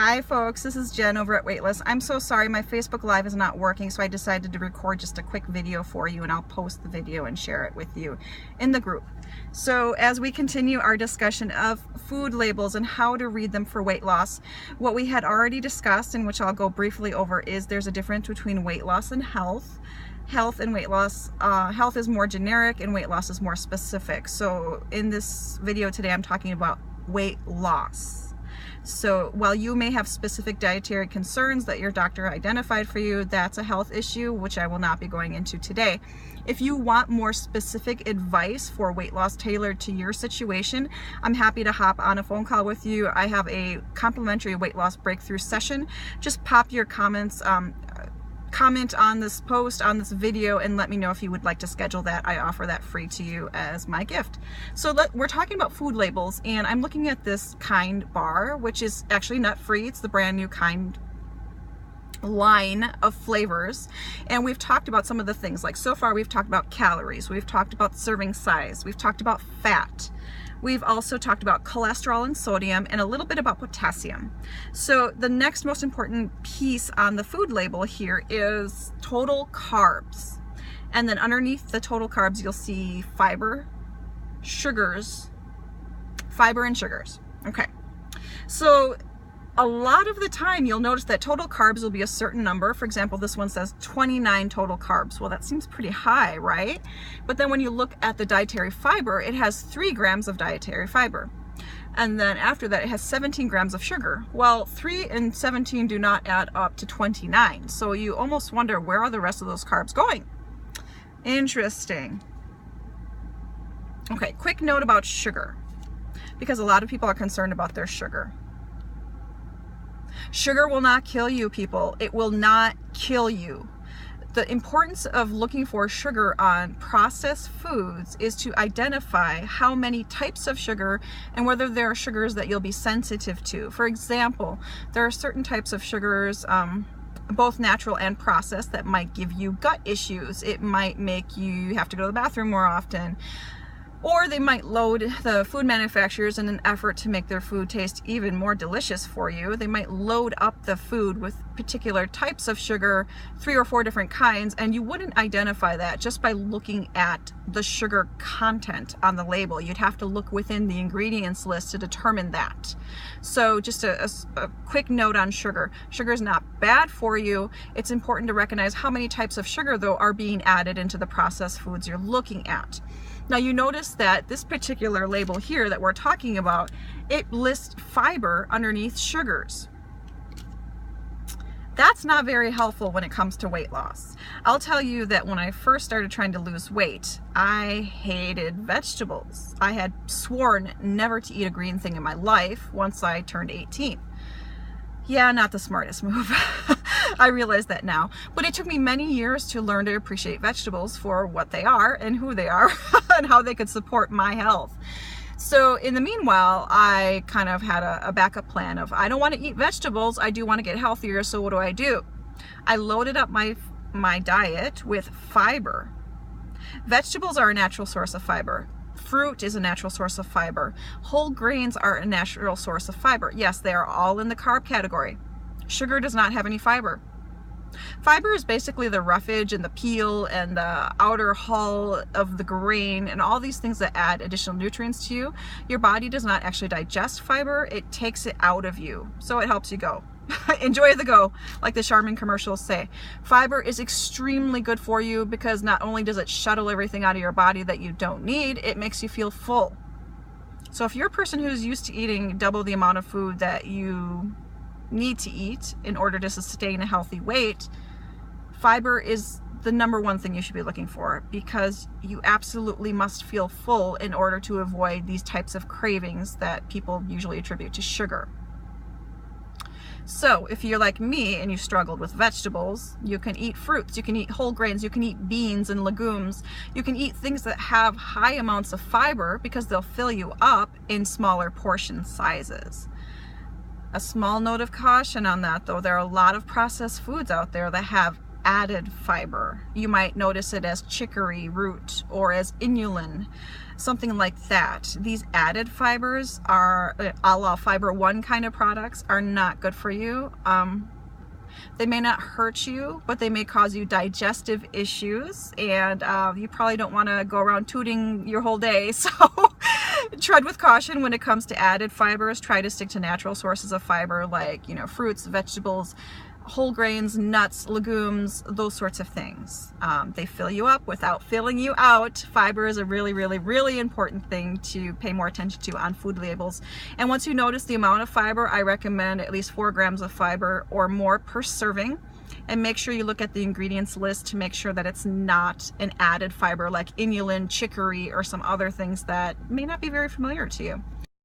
Hi folks, this is Jen over at Weightless. I'm so sorry my Facebook Live is not working, so I decided to record just a quick video for you, and I'll post the video and share it with you in the group. So as we continue our discussion of food labels and how to read them for weight loss, what we had already discussed, and which I'll go briefly over, is there's a difference between weight loss and health. Health and weight loss, health is more generic and weight loss is more specific. So in this video today, I'm talking about weight loss. So while you may have specific dietary concerns that your doctor identified for you, that's a health issue, which I will not be going into today. If you want more specific advice for weight loss tailored to your situation, I'm happy to hop on a phone call with you. I have a complimentary weight loss breakthrough session. Just pop your comments, comment on this post, on this video, and let me know if you would like to schedule that. I offer that free to you as my gift. So we're talking about food labels, and I'm looking at this Kind bar, which is actually nut-free. It's the brand new Kind line of flavors, and we've talked about some of the things. Like, so far we've talked about calories, we've talked about serving size, we've talked about fat. We've also talked about cholesterol and sodium, and a little bit about potassium. So the next most important piece on the food label here is total carbs. And then underneath the total carbs, you'll see fiber, sugars, fiber and sugars. Okay. So a lot of the time you'll notice that total carbs will be a certain number. For example, this one says 29 total carbs. Well, that seems pretty high, right? But then when you look at the dietary fiber, it has 3 grams of dietary fiber. And then after that, it has 17 grams of sugar. Well, 3 and 17 do not add up to 29. So you almost wonder, where are the rest of those carbs going? Interesting. Okay, quick note about sugar, because a lot of people are concerned about their sugar. Sugar will not kill you, people. It will not kill you. The importance of looking for sugar on processed foods is to identify how many types of sugar and whether there are sugars that you'll be sensitive to. For example, there are certain types of sugars, both natural and processed, that might give you gut issues. It might make you have to go to the bathroom more often. Or they might load the food manufacturers in an effort to make their food taste even more delicious for you. They might load up the food with particular types of sugar, 3 or 4 different kinds, and you wouldn't identify that just by looking at the sugar content on the label. You'd have to look within the ingredients list to determine that. So just a quick note on sugar. Sugar is not bad for you. It's important to recognize how many types of sugar, though, are being added into the processed foods you're looking at. Now you notice that this particular label here that we're talking about, it lists fiber underneath sugars. That's not very helpful when it comes to weight loss. I'll tell you that when I first started trying to lose weight, I hated vegetables. I had sworn never to eat a green thing in my life once I turned 18. Yeah, not the smartest move. I realize that now. But it took me many years to learn to appreciate vegetables for what they are and who they are and how they could support my health. So in the meanwhile, I kind of had a backup plan of, I don't want to eat vegetables, I do want to get healthier, so what do? I loaded up my diet with fiber. Vegetables are a natural source of fiber. Fruit is a natural source of fiber. Whole grains are a natural source of fiber. Yes, they are all in the carb category. Sugar does not have any fiber. Fiber is basically the roughage and the peel and the outer hull of the grain and all these things that add additional nutrients to you. Your body does not actually digest fiber, it takes it out of you. So it helps you go. Enjoy the go, like the Charmin commercials say. Fiber is extremely good for you because not only does it shuttle everything out of your body that you don't need, it makes you feel full. So if you're a person who's used to eating double the amount of food that you need to eat in order to sustain a healthy weight, fiber is the #1 thing you should be looking for, because you absolutely must feel full in order to avoid these types of cravings that people usually attribute to sugar. So if you're like me and you struggled with vegetables, you can eat fruits, you can eat whole grains, you can eat beans and legumes, you can eat things that have high amounts of fiber because they'll fill you up in smaller portion sizes. A small note of caution on that, though, there are a lot of processed foods out there that have added fiber. You might notice it as chicory root or as inulin, something like that. These added fibers are a la Fiber One kind of products, are not good for you. They may not hurt you, but they may cause you digestive issues, and you probably don't want to go around tooting your whole day. So tread with caution when it comes to added fibers. Try to stick to natural sources of fiber, like, you know, fruits, vegetables, whole grains, nuts, legumes, those sorts of things. They fill you up without filling you out. Fiber is a really, really, really important thing to pay more attention to on food labels. And once you notice the amount of fiber, I recommend at least 4 grams of fiber or more per serving. And make sure you look at the ingredients list to make sure that it's not an added fiber like inulin, chicory, or some other things that may not be very familiar to you.